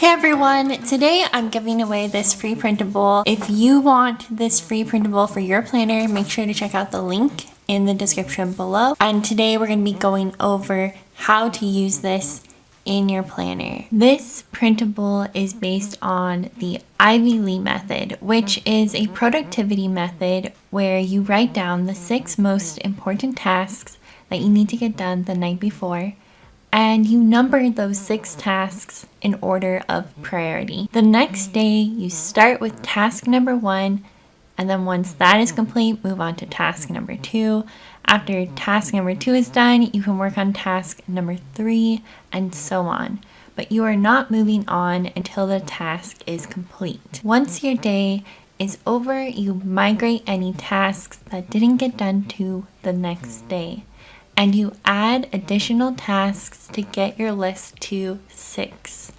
Hey everyone, today I'm giving away this free printable. If you want this free printable for your planner, make sure to check out the link in the description below. And today we're going to be going over how to use this in your planner. This printable is based on the Ivy Lee method, which is a productivity method where you write down the 6 most important tasks that you need to get done the night before, and you number those 6 tasks in order of priority. The next day, you start with task number 1, and then once that is complete, move on to task number 2. After task number 2 is done, you can work on task number 3, and so on. But you are not moving on until the task is complete. Once your day is over, you migrate any tasks that didn't get done to the next day, and you add additional tasks to get your list to 6,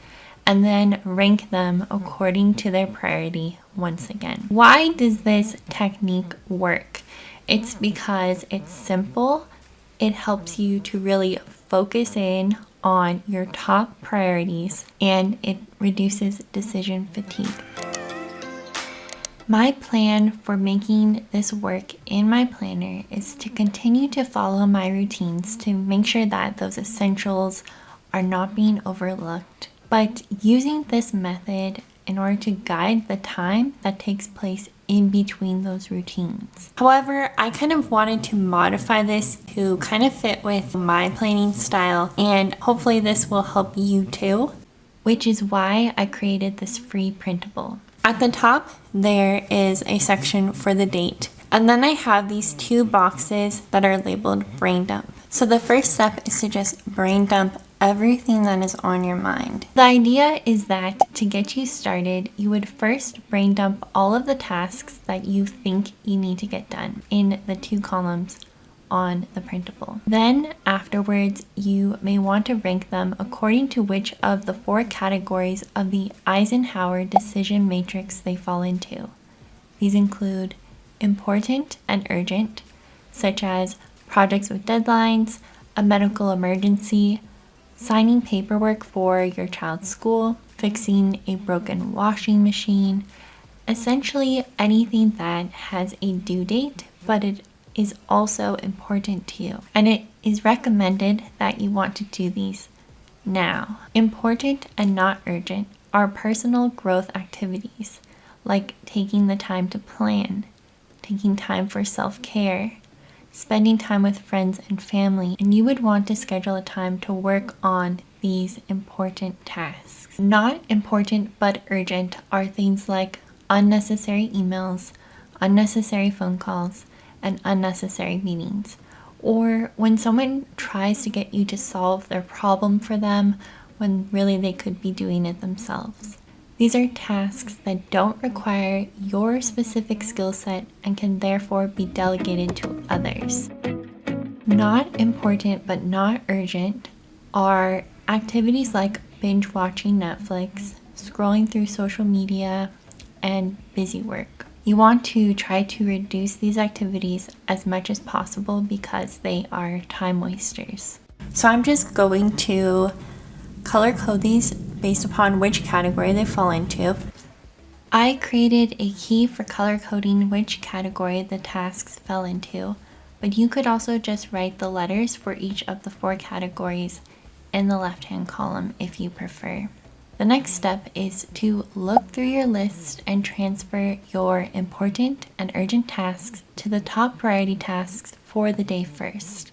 and then rank them according to their priority once again. Why does this technique work? It's because it's simple. It helps you to really focus in on your top priorities, and it reduces decision fatigue. My plan for making this work in my planner is to continue to follow my routines to make sure that those essentials are not being overlooked, but using this method in order to guide the time that takes place in between those routines. However, I kind of wanted to modify this to kind of fit with my planning style, and hopefully this will help you too, which is why I created this free printable. At the top, there is a section for the date, and then I have these 2 boxes that are labeled brain dump. So the first step is to just brain dump everything that is on your mind. The idea is that to get you started, you would first brain dump all of the tasks that you think you need to get done in the 2 columns on the printable. Then afterwards, you may want to rank them according to which of the 4 categories of the Eisenhower decision matrix they fall into. These include important and urgent, such as projects with deadlines, a medical emergency, signing paperwork for your child's school, fixing a broken washing machine, essentially anything that has a due date, but it is also important to you, and it is recommended that you want to do these now. Important and not urgent are personal growth activities, like taking the time to plan, taking time for self-care, spending time with friends and family, and you would want to schedule a time to work on these important tasks. Not important but urgent are things like unnecessary emails, unnecessary phone calls, and unnecessary meetings, or when someone tries to get you to solve their problem for them when really they could be doing it themselves. These are tasks that don't require your specific skill set and can therefore be delegated to others. Not important but not urgent are activities like binge watching Netflix, scrolling through social media, and busy work. You want to try to reduce these activities as much as possible because they are time wasters. So I'm just going to color code these based upon which category they fall into. I created a key for color coding which category the tasks fell into, but you could also just write the letters for each of the 4 categories in the left-hand column if you prefer. The next step is to look through your list and transfer your important and urgent tasks to the top priority tasks for the day first.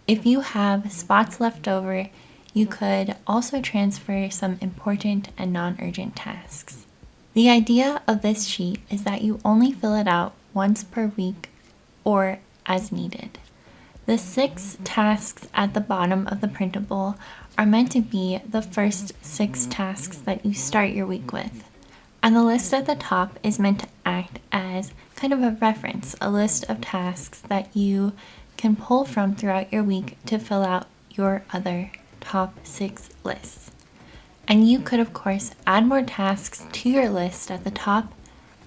If you have spots left over, you could also transfer some important and non-urgent tasks. The idea of this sheet is that you only fill it out once per week or as needed. The 6 tasks at the bottom of the printable are meant to be the first 6 tasks that you start your week with. And the list at the top is meant to act as kind of a reference, a list of tasks that you can pull from throughout your week to fill out your other top 6 lists. And you could, of course, add more tasks to your list at the top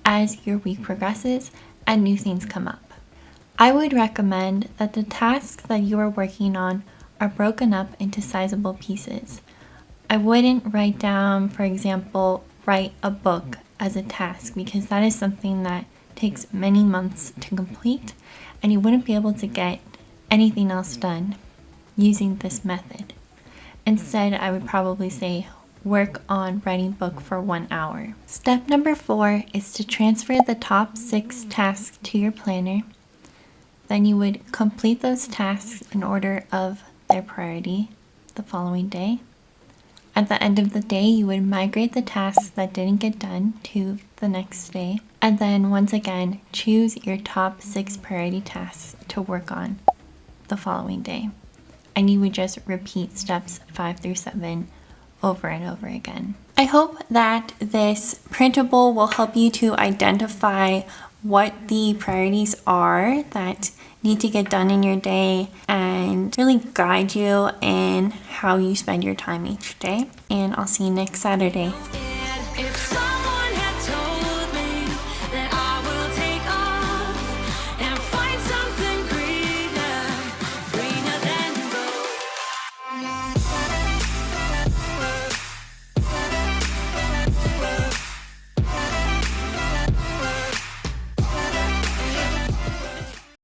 as your week progresses and new things come up. I would recommend that the tasks that you are working on are broken up into sizable pieces. I wouldn't write down, for example, write a book as a task, because that is something that takes many months to complete, and you wouldn't be able to get anything else done using this method. Instead, I would probably say work on writing book for 1 hour. Step number 4 is to transfer the top 6 tasks to your planner. Then you would complete those tasks in order of their priority the following day. At the end of the day, you would migrate the tasks that didn't get done to the next day. And then once again, choose your top 6 priority tasks to work on the following day. And you would just repeat steps 5 through 7 over and over again. I hope that this printable will help you to identify what the priorities are that need to get done in your day and really guide you in how you spend your time each day. And I'll see you next Saturday.